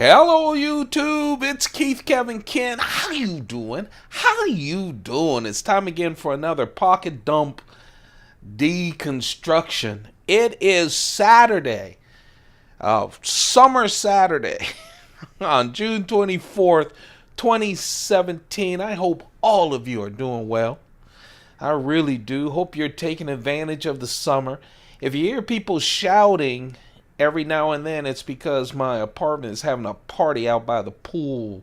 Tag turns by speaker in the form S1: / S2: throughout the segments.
S1: Hello YouTube, it's Keith Kevin Ken. How you doing? How you doing? It's time again for another pocket dump deconstruction. It is Saturday, summer Saturday on June 24th, 2017. I hope all of you are doing well. I really do. Hope you're taking advantage of the summer. If you hear people shouting every now and then, it's because my apartment is having a party out by the pool.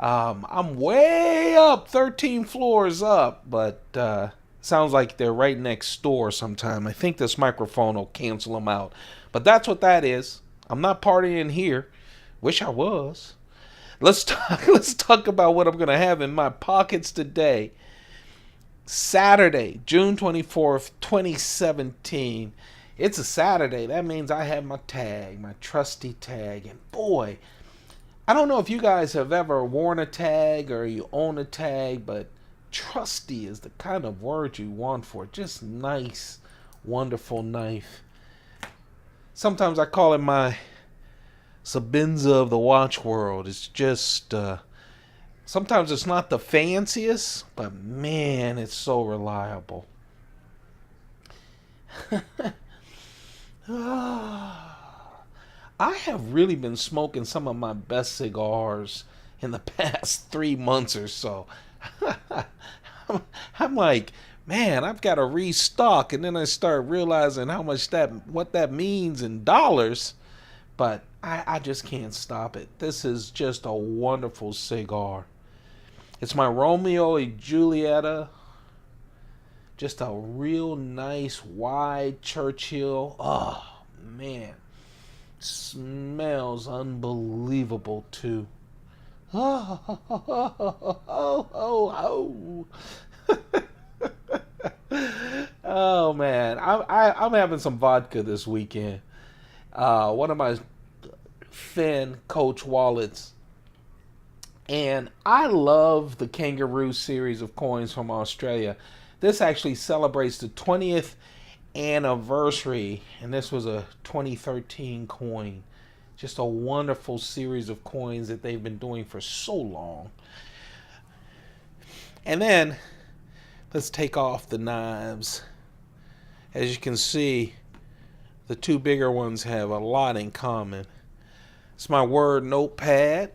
S1: I'm way up, 13 floors up, but sounds like they're right next door sometime. I think this microphone will cancel them out. But that's what that is. I'm not partying here. Wish I was. Let's talk about what I'm going to have in my pockets today. Saturday, June 24th, 2017. It's a Saturday. That means I have my tag, my trusty tag. And boy, I don't know if you guys have ever worn a tag or you own a tag, but trusty is the kind of word you want for it. Just nice, wonderful knife. Sometimes I call it my Sebenza of the watch world. It's just, sometimes it's not the fanciest, but man, it's so reliable. I have really been smoking some of my best cigars in the past 3 months or so. I'm like, man, I've got to restock, and then I start realizing what that means in dollars. But I just can't stop it. This is just a wonderful cigar. It's my Romeo and Julieta. Just a real nice wide Churchill. Oh, man. Smells unbelievable, too. Oh, oh, oh, man. I'm having some vodka this weekend. One of my Finn Coach wallets. And I love the Kangaroo series of coins from Australia. This actually celebrates the 20th anniversary, and this was a 2013 coin. Just a wonderful series of coins that they've been doing for so long. And then, let's take off the knives. As you can see, the two bigger ones have a lot in common. It's my Word notepad.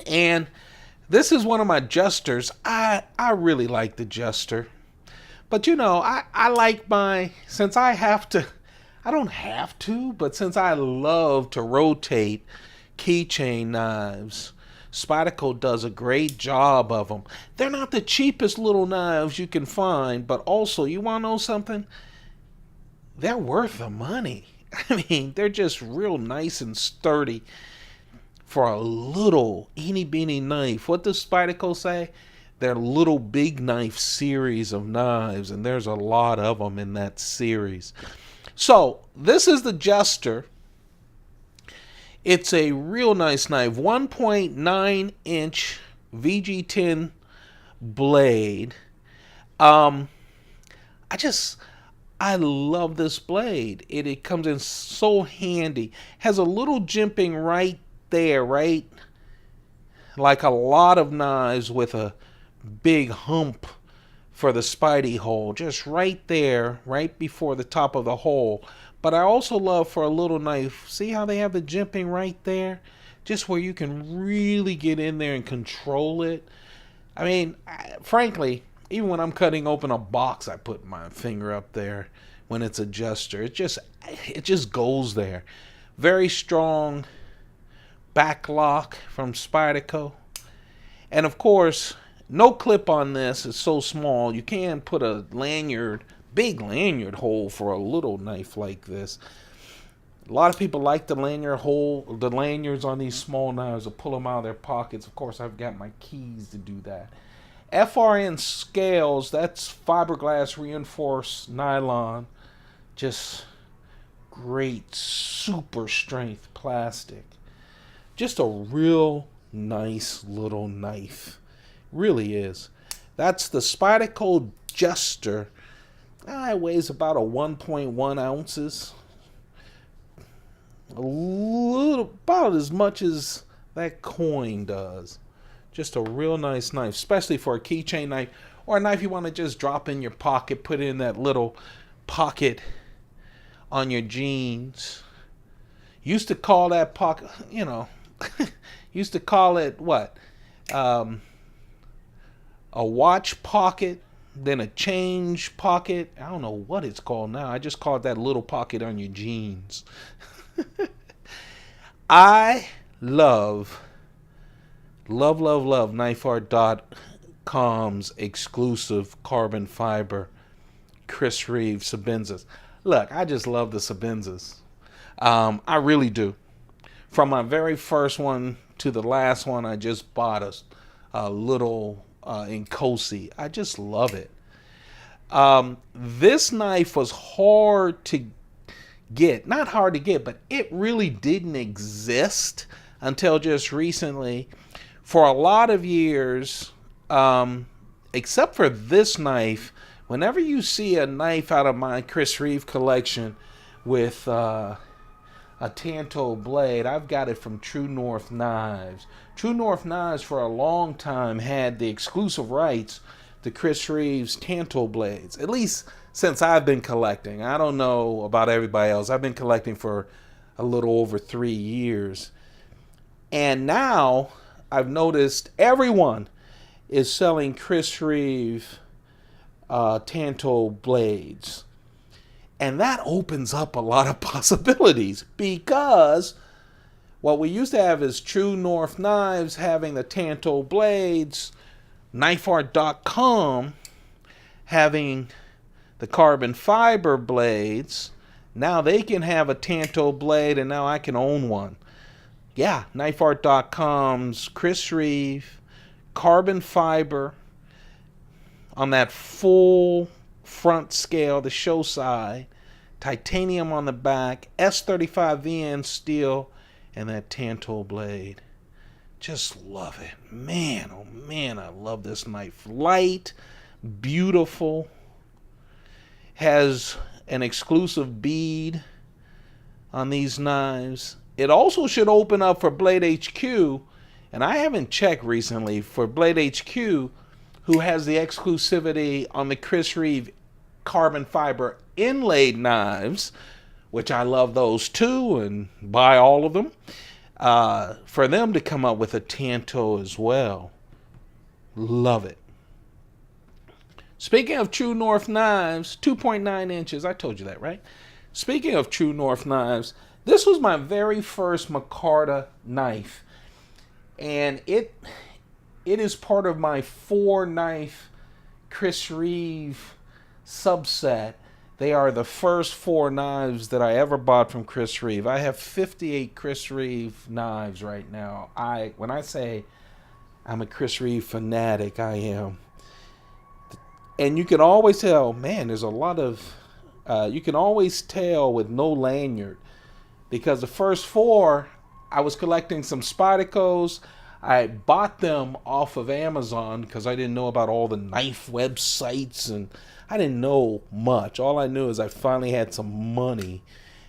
S1: And this is one of my Jesters. I really like the Jester. But you know, I like since I don't have to, but since I love to rotate keychain knives, Spyderco does a great job of them. They're not the cheapest little knives you can find, but also, you want to know something? They're worth the money. I mean, they're just real nice and sturdy. For a little eeny beeny knife. What does Spyderco say? They're little big knife series of knives, and there's a lot of them in that series. So this is the Jester. It's a real nice knife, 1.9 inch VG10 blade. I love this blade. It comes in so handy. Has a little jimping right there, right? Like a lot of knives with a big hump for the Spidey hole. Just right there, right before the top of the hole. But I also love for a little knife, see how they have the jimping right there? Just where you can really get in there and control it. I mean, frankly, even when I'm cutting open a box, I put my finger up there when it's a Jester. It just goes there. Very strong back lock from Spyderco. And of course, no clip on this. It's so small. You can't put a big lanyard hole for a little knife like this. A lot of people like the lanyards on these small knives to pull them out of their pockets. Of course, I've got my keys to do that. FRN scales, that's fiberglass reinforced nylon. Just great, super strength plastic. Just a real nice little knife. Really is. That's the Spyderco Jester. It weighs about a 1.1 ounces. a little, about as much as that coin does. Just a real nice knife, especially for a keychain knife or a knife you want to just drop in your pocket, put it in that little pocket on your jeans. Used to call that pocket, used to call it what? A watch pocket, then a change pocket. I don't know what it's called now. I just call it that little pocket on your jeans. I love KnifeArt.com's exclusive carbon fiber Chris Reeve Sebenzas. Look, I just love the Sebenzas. I really do. From my very first one to the last one, I just bought a little in Cosi. I just love it. This knife was hard to get. Not hard to get, but it really didn't exist until just recently. For a lot of years, except for this knife, whenever you see a knife out of my Chris Reeve collection with a Tanto blade, I've got it from True North Knives. True North Knives for a long time had the exclusive rights to Chris Reeve's Tanto blades, at least since I've been collecting. I don't know about everybody else. I've been collecting for a little over 3 years. And now I've noticed everyone is selling Chris Reeve Tanto blades. And that opens up a lot of possibilities, because what we used to have is True North Knives having the Tanto blades, KnifeArt.com having the carbon fiber blades. Now they can have a Tanto blade, and now I can own one. Yeah, KnifeArt.com's Chris Reeve carbon fiber on that full front scale, the show side, titanium on the back, S35VN steel, and that Tanto blade. Just love it. Man, oh man, I love this knife. Light, beautiful, has an exclusive bead on these knives. It also should open up for Blade HQ, and I haven't checked recently for Blade HQ, who has the exclusivity on the Chris Reeve carbon fiber inlaid knives, which I love those too and buy all of them, for them to come up with a Tanto as well. Love it. Speaking of True North Knives, 2.9 inches. I told you that, right? Speaking of True North Knives, this was my very first Micarta knife. And it is part of my 4-knife Chris Reeve subset. They are the first 4 knives that I ever bought from Chris Reeve. I have 58 Chris Reeve knives right now. When I say I'm a Chris Reeve fanatic, I am. And you can always tell, man, there's a lot of, you can always tell with no lanyard. Because the first 4, I was collecting some Spydercos. I bought them off of Amazon because I didn't know about all the knife websites, and I didn't know much. All I knew is I finally had some money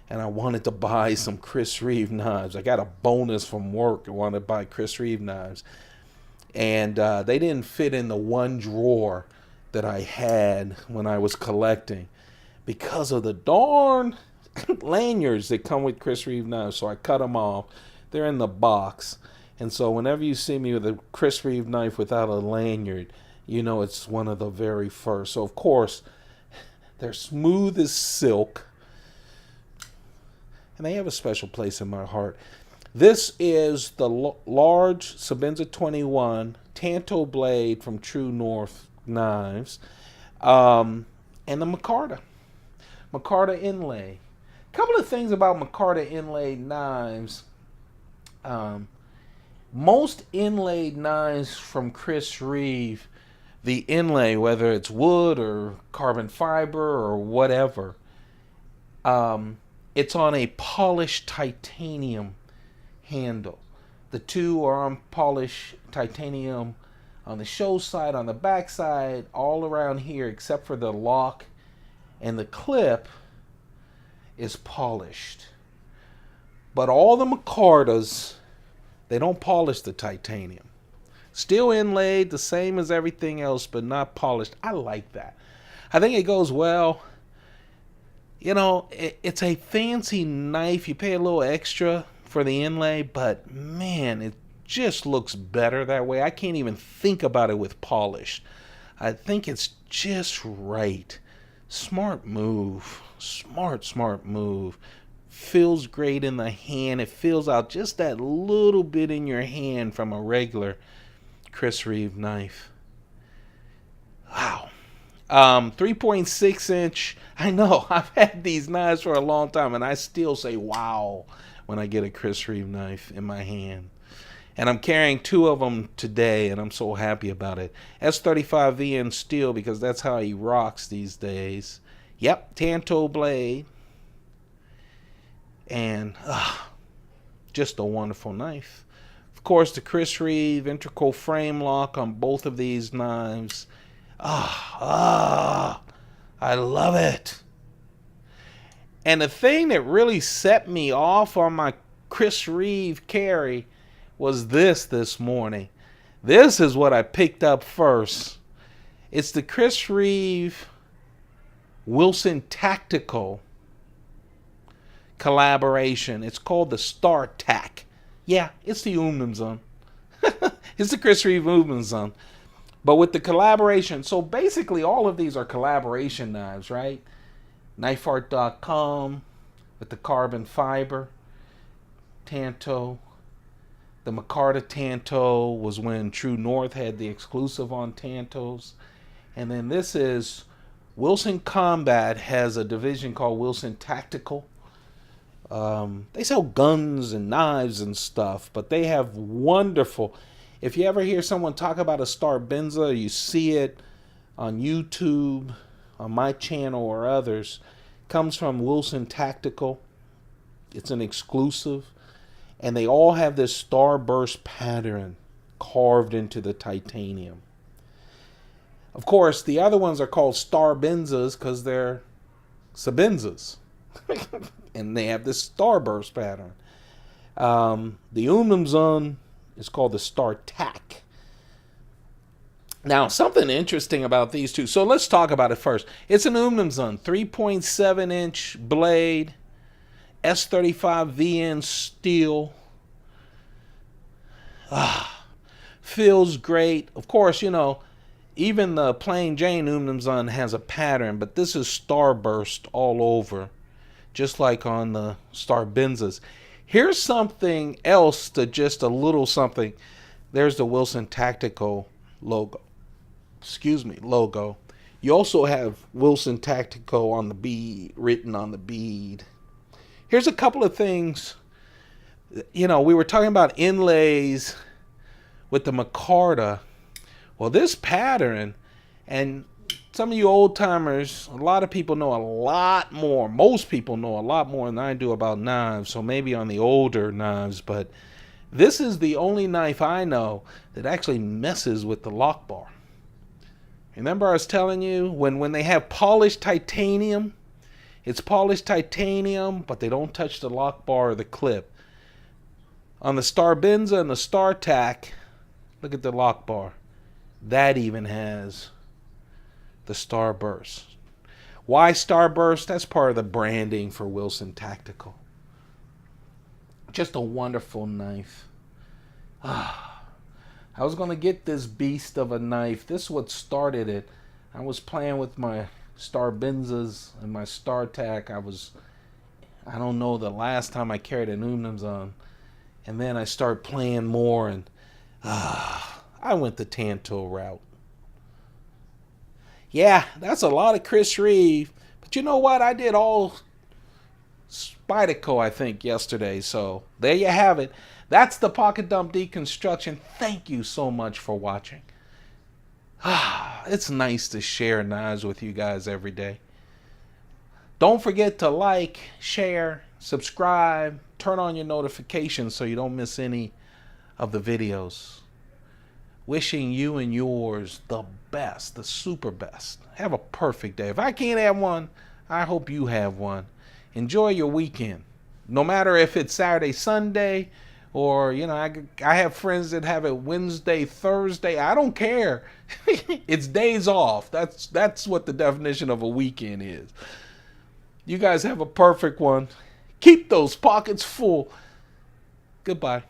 S1: and I wanted to buy some Chris Reeve knives. I got a bonus from work. I wanted to buy Chris Reeve knives. And they didn't fit in the one drawer that I had when I was collecting because of the darn lanyards that come with Chris Reeve knives. So I cut them off. They're in the box. And so whenever you see me with a Chris Reeve knife without a lanyard, you know it's one of the very first. So, of course, they're smooth as silk. And they have a special place in my heart. This is the large Sebenza 21 Tanto blade from True North Knives. And the Micarta inlay. A couple of things about Micarta inlaid knives. Most inlaid knives from Chris Reeve, the inlay, whether it's wood or carbon fiber or whatever, it's on a polished titanium handle. The two are on polished titanium on the show side, on the back side, all around here, except for the lock and the clip is polished. But all the Micartas, they don't polish the titanium. Still inlaid, the same as everything else, but not polished. I like that. I think it goes well. You know, it's a fancy knife. You pay a little extra for the inlay, but man, it just looks better that way. I can't even think about it with polish. I think it's just right. Smart move. Smart move. Feels great in the hand. It feels out just that little bit in your hand from a regular Chris Reeve knife. Wow. 3.6 inch. I know I've had these knives for a long time and I still say wow when I get a Chris Reeve knife in my hand. And I'm carrying 2 of them today and I'm so happy about it. S35VN steel because that's how he rocks these days. Yep, Tanto blade. And just a wonderful knife. Of course, the Chris Reeve integral frame lock on both of these knives. I love it. And the thing that really set me off on my Chris Reeve carry was this morning. This is what I picked up first. It's the Chris Reeve Wilson Tactical collaboration. It's called the StarTac. Yeah, it's the Umnumzun. It's the Chris Reeve Umnumzun. But with the collaboration, so basically all of these are collaboration knives, right? KnifeArt.com with the carbon fiber. Tanto. The Micarta Tanto was when True North had the exclusive on Tantos. And then this is Wilson Combat has a division called Wilson Tactical. They sell guns and knives and stuff, but they have wonderful. If you ever hear someone talk about a Sebenza, you see it on YouTube, on my channel or others, comes from Wilson Tactical. It's an exclusive. And they all have this starburst pattern carved into the titanium. Of course, the other ones are called Sebenzas because they're Sebenzas. And they have this starburst pattern. The Umnumzun is called the StarTac. Now, something interesting about these two. So let's talk about it first. It's an Umnumzun, 3.7 inch blade, S35VN steel. Feels great. Of course, you know, even the plain Jane Umnumzun has a pattern, but this is starburst all over, just like on the Sebenzas. Here's something else to just a little something. There's the Wilson Tactical logo. Logo. You also have Wilson Tactical on the bead, written on the bead. Here's a couple of things. You know, we were talking about inlays with the Micarta. Well, this pattern, and some of you old timers, a lot of people know a lot more. Most people know a lot more than I do about knives, so maybe on the older knives, but this is the only knife I know that actually messes with the lock bar. Remember I was telling you, when they have polished titanium, it's polished titanium, but they don't touch the lock bar or the clip. On the Sebenza and the StarTac, look at the lock bar. That even has the starburst. Why starburst? That's part of the branding for Wilson Tactical. Just a wonderful knife. I was going to get this beast of a knife. This is what started it. I was playing with my Sebenzas and my StarTac. I don't know the last time I carried an Umnumzun. And then I started playing more, and I went the Tanto route. Yeah, that's a lot of Chris Reeve. But you know what? I did all Spyderco, I think, yesterday. So there you have it. That's the Pocket Dump Deconstruction. Thank you so much for watching. It's nice to share knives with you guys every day. Don't forget to like, share, subscribe, turn on your notifications so you don't miss any of the videos. Wishing you and yours the best, the super best. Have a perfect day. If I can't have one, I hope you have one. Enjoy your weekend. No matter if it's Saturday, Sunday, or I have friends that have it Wednesday, Thursday. I don't care. It's days off. That's what the definition of a weekend is. You guys have a perfect one. Keep those pockets full. Goodbye.